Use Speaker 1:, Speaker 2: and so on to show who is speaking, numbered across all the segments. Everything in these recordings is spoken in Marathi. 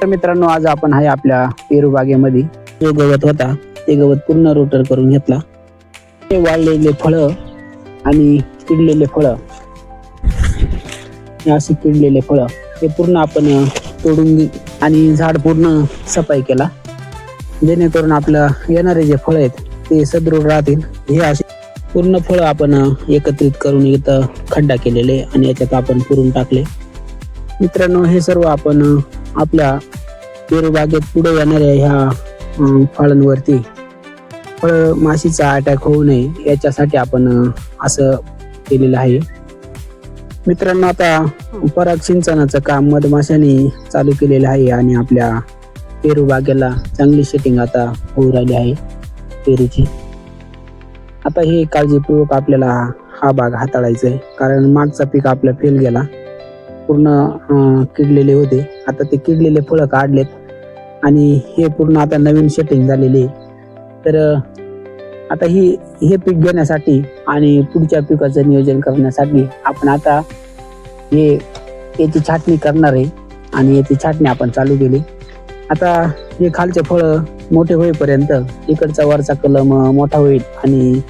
Speaker 1: तर मित्रांनो, आज आपण आहे आपल्या पेरू बागेमध्ये. जो गवत होता ते गवत पूर्ण रोटर करून घेतला. ते वाळलेले फळं आणि किडलेले फळं, हे असे किडलेले फळं हे पूर्ण आपण तोडून आणि झाड पूर्ण सफाई केला, जेणेकरून आपलं येणारे जे फळ आहेत ते सदृढ राहतील. हे असे पूर्ण फळं आपण एकत्रित करून इथं खड्डा केलेले आणि याच्यात आपण पुरून टाकले. मित्रांनो, हे सर्व आपण आपल्या पेरू बागेत पुढे येणाऱ्या ह्या फळांवरती माशीचा अटॅक होऊ नये याच्यासाठी आपण असं केलेलं आहे. मित्रांनो, आता पराग सिंचनाचं काम मधमाशांनी चालू केलेलं आहे आणि आपल्या पेरू बागेला चांगली सेटिंग आता होऊ राहिली आहे पेरूची. आता हे काळजीपूर्वक आपल्याला हा बाग हाताळायचा आहे, कारण मागचा पीक आपला फेल गेला, पूर्ण किडलेले होते. आता ते किडलेले फळं काढलेत आणि हे पूर्ण आता नवीन सेटिंग झालेली. तर आता हे पीक घेण्यासाठी आणि पुढच्या पिकाचं नियोजन करण्यासाठी आपण आता याची छाटणी करणार आहे आणि याची छाटणी आपण चालू केली. आता हे खालचे फळं मोठे होईपर्यंत इकडचा वरचा कलम मोठा होईल आणि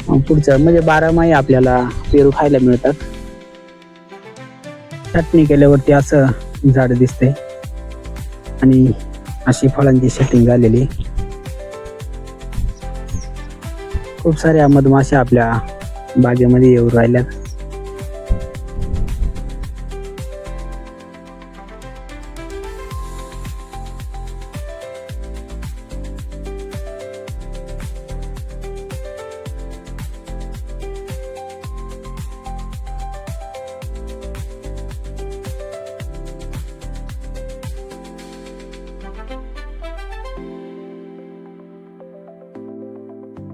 Speaker 1: पुढचं म्हणजे 12 आपल्याला पेरू खायला मिळतात. छाटणी केल्यावरती असं झाड दिसते आणि अशी फळांची सेटिंग झालेली. खूप साऱ्या मधमाशा आपल्या बागेमध्ये येऊन राहिल्यात.